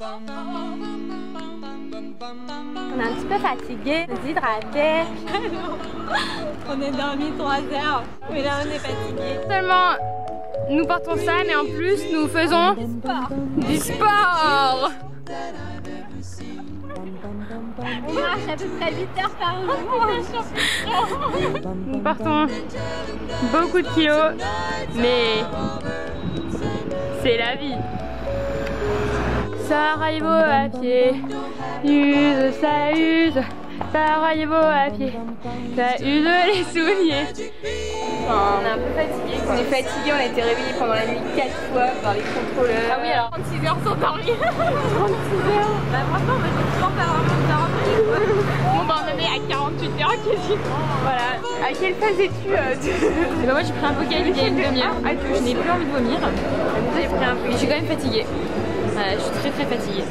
On est un petit peu fatigué, déshydraté. On a dormi 3 heures, mais là on est fatigué. Seulement, nous portons ça, mais en plus nous faisons du sport. On marche à peu près 8 heures par jour. Nous portons beaucoup de kilos, mais c'est la vie. Sarajevo à pied, use, ça use. Sarajevo à pied, ça use les souliers. On est un peu fatigué. On est fatigué, on a été réveillés pendant la nuit 4 fois par les contrôleurs. Ah oui, alors 36 heures sans dormir. 36 heures. Bah franchement, moi j'ai toujours pas vraiment dormi. On va en aller à 48 heures quasiment. Voilà. À quelle phase es-tu Et bah moi j'ai pris un Pokél il y a une demi-heure. Je n'ai plus envie de vomir. J'ai pris un peu. Je suis quand même fatiguée. Voilà, je suis très fatiguée.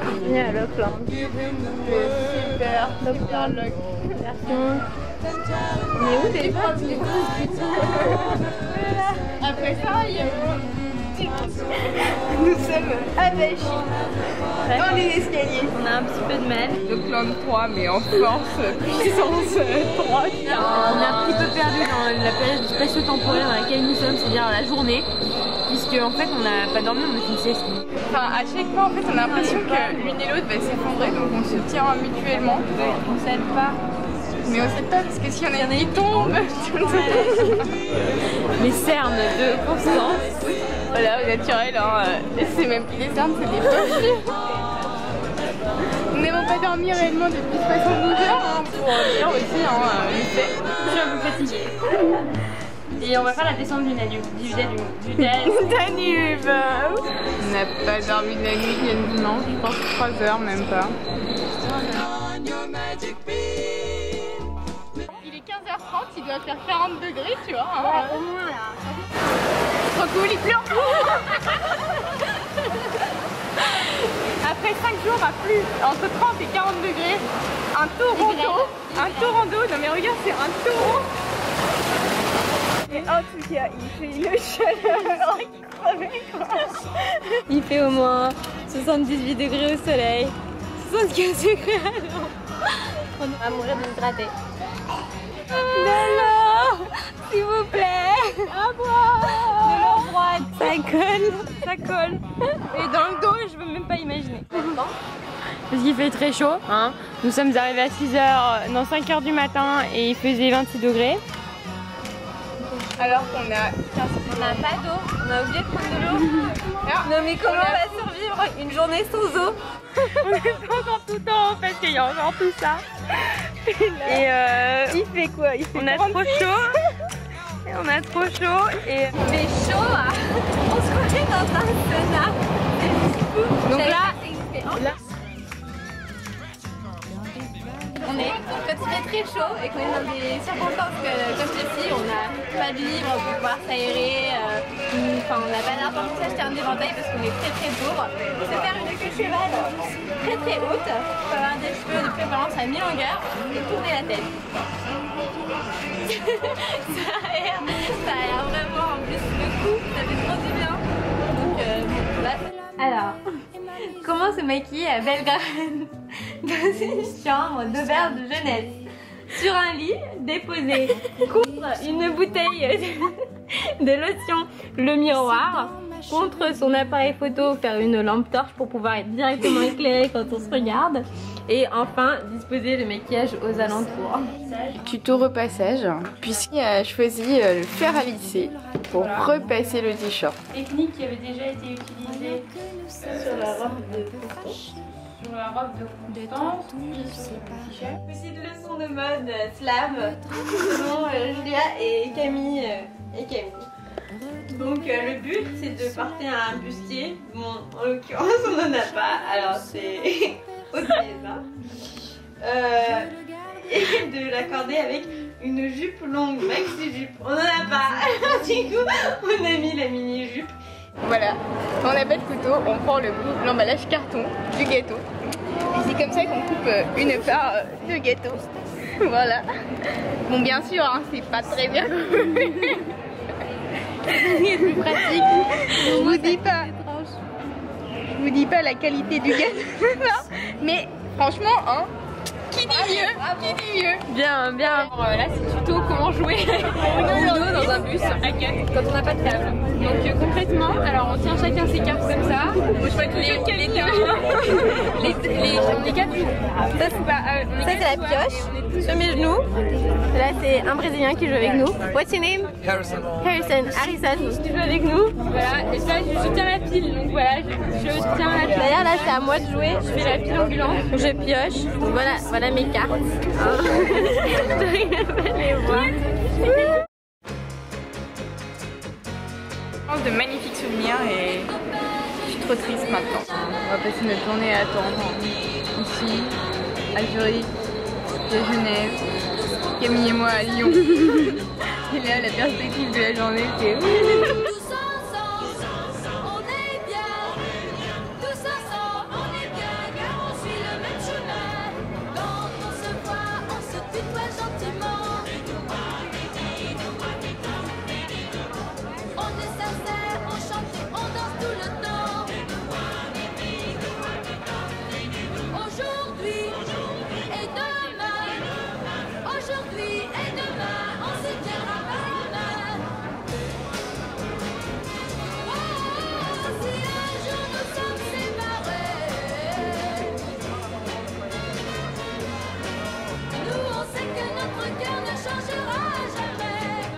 Bienvenue à Lockland. Super, Dr. Lock. Merci. On est où déjà? Après ça, il y a... Nous sommes avachis dans les escaliers. On a un petit peu de mal. Lockland 3 mais en force, puissance 3. On est un petit peu perdu dans la période spatio-temporelle dans laquelle nous sommes, c'est-à-dire la journée. Puisque en fait on n'a pas dormi, on a fait une sieste. Enfin à chaque fois en fait on a l'impression que l'une et l'autre va s'effondrer, donc on se tient mutuellement. On s'aide pas. Mais on s'aide pas parce que s'il y en a une qui tombe, Les cernes de Constance. voilà, au naturel, hein, c'est même plus des cernes, c'est des poches. Nous n'avons pas dormi réellement depuis 72 heures, hein, pour dire aussi, le fait. Je suis un peu fatiguée. Et on va faire la descente du Danube. Du Danube. On n'a pas dormi de la nuit, il y a une dimanche, je pense 3 heures, même pas. Il est 15h30, il doit faire 40 degrés, tu vois. Hein. Ouais, au moins là. Trop cool, il pleut. Après 5 jours à plus, entre 30 et 40 degrés, un tour rando, non mais regarde, c'est un tour. Et en tout cas, il fait une chaleur qui crevait quoi. Il fait au moins 78 degrés au soleil, 75 degrés à l'eau. On va mourir déshydraté. De l'eau, s'il vous plaît. À boire. De l'eau froide. Ça colle. Et dans le dos, je veux même pas imaginer. Parce qu'il fait très chaud. Hein. Nous sommes arrivés à 5 h du matin et il faisait 26 degrés. Alors qu'on a 15 On n'a pas d'eau, on a oublié de prendre de l'eau. Non mais comment on va survivre une journée sans eau? On est pas encore tout le temps parce qu'il y a encore tout ça. Et il fait quoi? on a trop chaud. Et on a trop chaud et... Il fait chaud hein. On se croirait dans un sauna. Donc là, quand il fait très chaud et qu'on est dans des circonstances comme ceci, on n'a pas de livre pour pouvoir s'aérer, on n'a pas d'argent pour s'acheter un éventail parce qu'on est très pauvre. Se faire une queue cheval très haute, pour avoir des cheveux de préférence à mi-longueur et tourner la tête. ça a l'air vraiment, en plus le coup, ça fait trop du bien. Donc là, alors, comment se maquiller à Belgrade dans une chambre d'auberge de jeunesse, sur un lit déposé contre une bouteille de lotion, le miroir, contre son appareil photo, faire une lampe torche pour pouvoir être directement éclairé quand on se regarde, et enfin disposer le maquillage aux alentours. tuto repassage, puisqu'il a choisi le fer à lisser pour repasser le t-shirt. technique qui avait déjà été utilisée Sur la robe de Constance. pour la robe de Constance. Petite leçon de mode slave selon Julia et Camille. Donc le but c'est de porter un bustier. Bon, en l'occurrence on n'en a pas, alors c'est au dessin. Et de l'accorder avec une jupe longue, maxi jupe. On n'en a pas, alors du coup on a mis la mini jupe. Voilà, quand on n'a pas de couteau, on prend l'emballage carton du gâteau. Et c'est comme ça qu'on coupe une part de gâteau. Voilà. Bon, bien sûr, hein, c'est pas très bien coupé. C'est plus pratique. Je vous dis pas la qualité du gâteau. Mais franchement, hein, qui dit mieux? Bien. Là, c'est tuto comment jouer au Uno dans un bus à 4 quand on n'a pas de table. Donc concrètement, alors on tient chacun ses cartes comme ça. Moi je vois tous les on est 4. Ça c'est la pioche sur mes genoux. Là c'est un Brésilien qui joue avec nous. What's your name? Harrison qui joue avec nous. Voilà, et ça je tiens la pile. Donc voilà, je tiens la pile. D'ailleurs là c'est à moi de jouer. Je fais la pile ambulante. Je pioche. Donc voilà mes cartes. De magnifiques souvenirs et je suis trop triste maintenant. On va passer notre journée à attendre ici, à Zurich, à Genève, Camille et moi à Lyon. Et là la perspective de la journée c'est